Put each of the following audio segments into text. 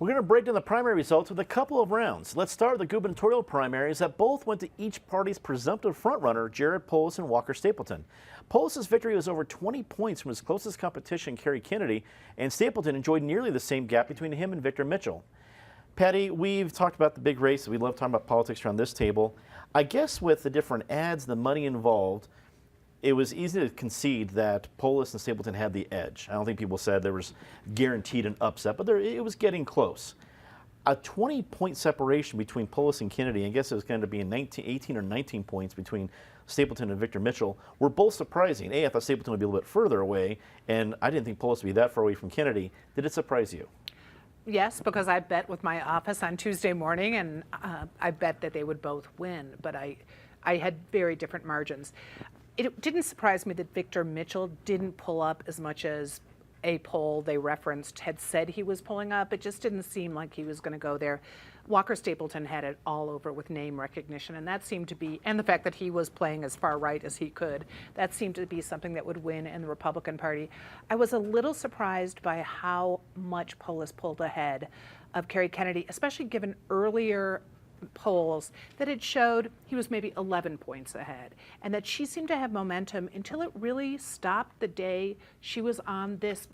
We're going to break down the primary results with a couple of rounds. Let's start with the gubernatorial primaries that both went to each party's presumptive frontrunner, Jared Polis and Walker Stapleton. Polis's victory was over 20 points from his closest competition, Kerry Kennedy, and Stapleton enjoyed nearly the same gap between him and Victor Mitchell. Patty, we've talked about the big race. We love talking about politics around this table. I guess with the different ads, the money involved, it was easy to concede that Polis and Stapleton had the edge. I don't think people said there was guaranteed an upset, but it was getting close. A 20-point separation between Polis and Kennedy, I guess it was going to be 18 or 19 points between Stapleton and Victor Mitchell, were both surprising. I thought Stapleton would be a little bit further away, and I didn't think Polis would be that far away from Kennedy. Did it surprise you? Yes, because I bet with my office on Tuesday morning, and I bet that they would both win, but I had very different margins. It didn't surprise me that Victor Mitchell didn't pull up as much as a poll they referenced had said he was pulling up. It just didn't seem like he was going to go there. Walker Stapleton had it all over with name recognition, and that seemed to be, and the fact that he was playing as far right as he could, that seemed to be something that would win in the Republican Party. I was a little surprised by how much Polis pulled ahead of Kerry Kennedy, especially given earlier polls that it showed he was maybe 11 points ahead, and that she seemed to have momentum until it really stopped the day she was on this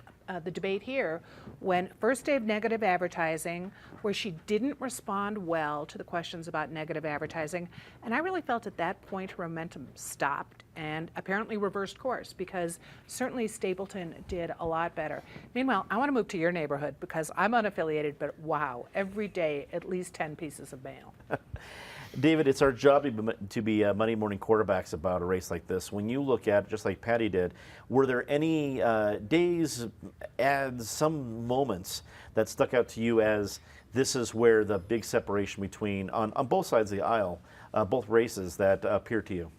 the debate here, when first day of negative advertising, where she didn't respond well to the questions about negative advertising, and I really felt at that point her momentum stopped and apparently reversed course, because certainly Stapleton did a lot better. Meanwhile, I want to move to your neighborhood because I'm unaffiliated, but wow, every day at least 10 pieces of mail. David, it's our job to be Monday morning quarterbacks about a race like this. When you look at it, just like Patty did, were there any days, ads, some moments that stuck out to you as this is where the big separation between, on both sides of the aisle, both races that appear to you?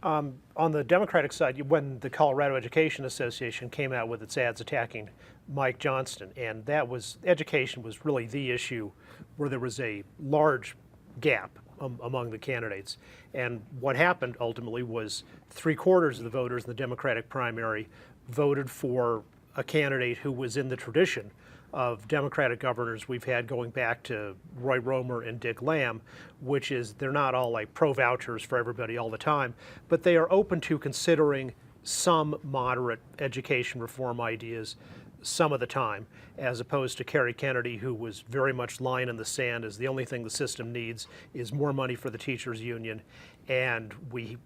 On the Democratic side, when the Colorado Education Association came out with its ads attacking Mike Johnston, and that was, education was really the issue where there was a large gap among the candidates. And what happened ultimately was 3/4 of the voters in the Democratic primary voted for a candidate who was in the tradition of Democratic governors we've had going back to Roy Romer and Dick Lamb, which is they're not all like pro-vouchers for everybody all the time, but they are open to considering some moderate education reform ideas some of the time, as opposed to Kerry Kennedy, who was very much line in the sand as the only thing the system needs is more money for the teachers union, and we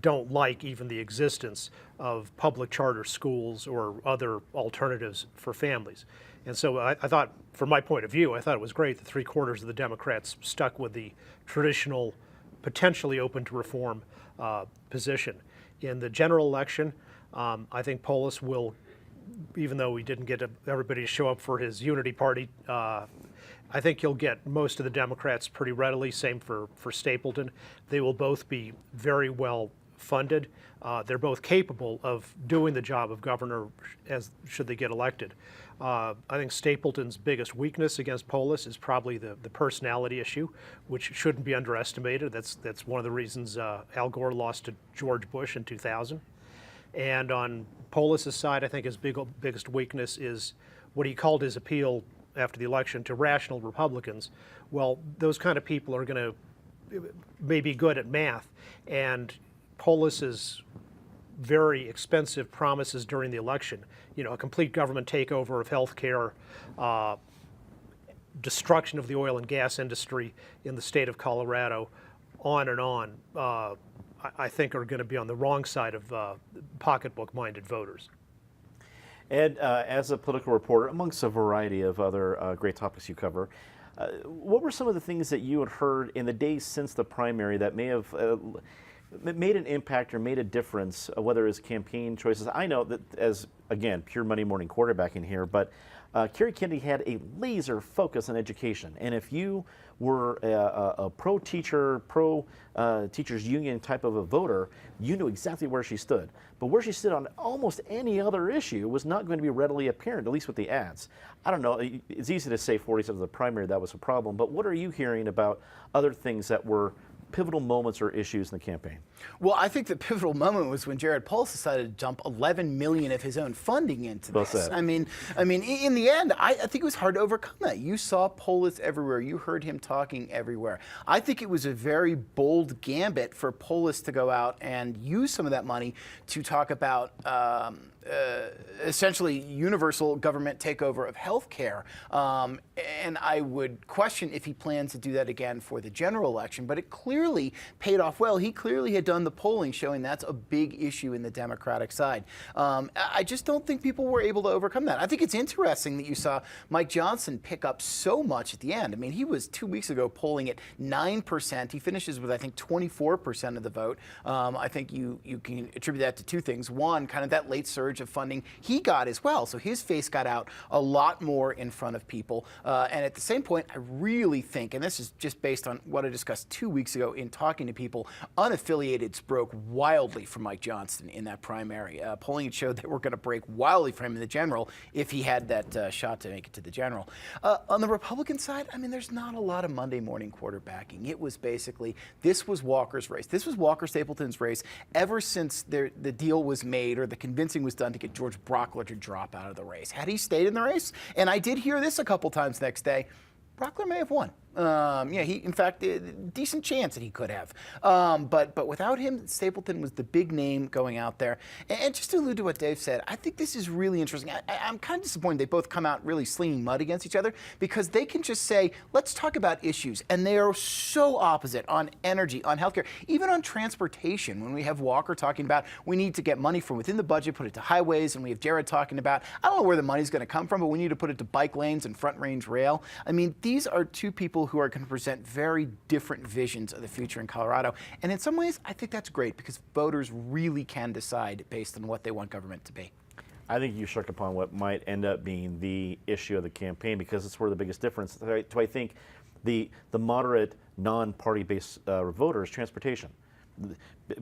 don't like even the existence of public charter schools or other alternatives for families. And so I thought, from my point of view, I thought it was great that 3/4 of the Democrats stuck with the traditional, potentially open to reform position. In the general election, I think Polis will, even though we didn't get everybody to show up for his unity party, I think he'll get most of the Democrats pretty readily, same for Stapleton. They will both be very well funded. They're both capable of doing the job of governor as should they get elected. I think Stapleton's biggest weakness against Polis is probably the personality issue, which shouldn't be underestimated. That's one of the reasons Al Gore lost to George Bush in 2000. And on Polis's side, I think his biggest weakness is what he called his appeal after the election to rational Republicans. Well, those kind of people are going to maybe good at math, and Polis's very expensive promises during the election, you know, a complete government takeover of health care, destruction of the oil and gas industry in the state of Colorado, on and on, I think are going to be on the wrong side of pocketbook-minded voters. Ed, as a political reporter, amongst a variety of other great topics you cover, what were some of the things that you had heard in the days since the primary that may have made an impact or made a difference, whether it's campaign choices? I know that, as, again, pure Monday morning quarterbacking here, but Kerry Kennedy had a laser focus on education. And if you were a pro-teacher, pro-teachers union type of a voter, you knew exactly where she stood. But where she stood on almost any other issue was not going to be readily apparent, at least with the ads. I don't know, it's easy to say 40% of the primary that was a problem, but what are you hearing about other things that were pivotal moments or issues in the campaign? Well, I think the pivotal moment was when Jared Polis decided to dump $11 million of his own funding into Well this. said. I mean, in the end, I think it was hard to overcome that. You saw Polis everywhere. You heard him talking everywhere. I think it was a very bold gambit for Polis to go out and use some of that money to talk about essentially universal government takeover of healthcare. And I would question if he plans to do that again for the general election, but it clearly paid off well. He clearly had done the polling showing that's a big issue in the Democratic side. I just don't think people were able to overcome that. I think it's interesting that you saw Mike Johnson pick up so much at the end. I mean, he was 2 weeks ago polling at 9%. He finishes with, I think, 24% of the vote. I think you can attribute that to two things. One, kind of that late surge of funding he got as well. So his face got out a lot more in front of people. And at the same point, I really think, and this is just based on what I discussed 2 weeks ago in talking to people, unaffiliateds broke wildly for Mike Johnson in that primary. Polling showed they were going to break wildly for him in the general if he had that shot to make it to the general. On the Republican side, I mean, there's not a lot of Monday morning quarterbacking. It was basically, this was Walker's race. This was Walker Stapleton's race ever since the deal was made or the convincing was done to get George Brockler to drop out of the race. Had he stayed in the race, and I did hear this a couple times next day, Brockler may have won. Yeah, he, in fact, decent chance that he could have. But without him, Stapleton was the big name going out there. And just to allude to what Dave said, I think this is really interesting. I'm kind of disappointed they both come out really slinging mud against each other because they can just say, let's talk about issues. And they are so opposite on energy, on healthcare, even on transportation. When we have Walker talking about we need to get money from within the budget, put it to highways, and we have Jared talking about, I don't know where the money's going to come from, but we need to put it to bike lanes and front range rail. I mean, these are two people who are going to present very different visions of the future in Colorado. And in some ways, I think that's great because voters really can decide based on what they want government to be. I think you struck upon what might end up being the issue of the campaign because it's where the biggest difference. So I think the moderate, non-party-based voter is transportation.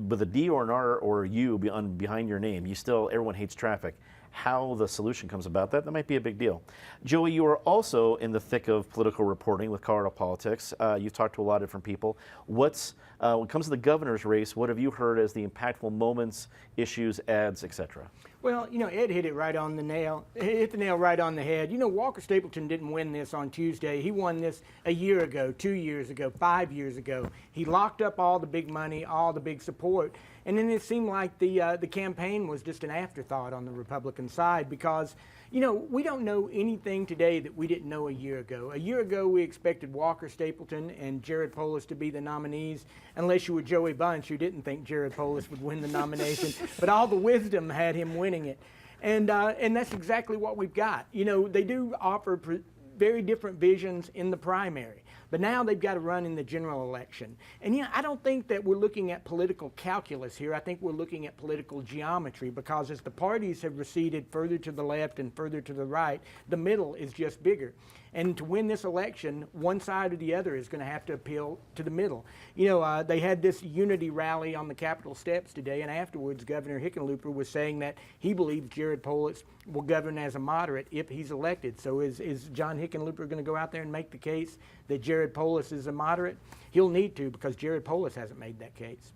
With a D or an R or a U behind your name, everyone hates traffic. How the solution comes about that might be a big deal. Joey, you are also in the thick of political reporting with Colorado politics. You've talked to a lot of different people. When it comes to the governor's race, what have you heard as the impactful moments, issues, ads, etc.? Well, Ed hit it right on the nail. Hit the nail right on the head. Walker Stapleton didn't win this on Tuesday. He won this a year ago, 2 years ago, 5 years ago. He locked up all the big money, all the big support. And then it seemed like the campaign was just an afterthought on the Republican side because, we don't know anything today that we didn't know a year ago. A year ago, we expected Walker Stapleton and Jared Polis to be the nominees, unless you were Joey Bunch, who didn't think Jared Polis would win the nomination. But all the wisdom had him winning it. And that's exactly what we've got. They do offer very different visions in the primary. But now they've got to run in the general election. And I don't think that we're looking at political calculus here. I think we're looking at political geometry because as the parties have receded further to the left and further to the right, the middle is just bigger. And to win this election, one side or the other is going to have to appeal to the middle. They had this unity rally on the Capitol steps today, and afterwards Governor Hickenlooper was saying that he believes Jared Polis will govern as a moderate if he's elected. So is John Hickenlooper going to go out there and make the case that Jared Polis is a moderate? He'll need to because Jared Polis hasn't made that case.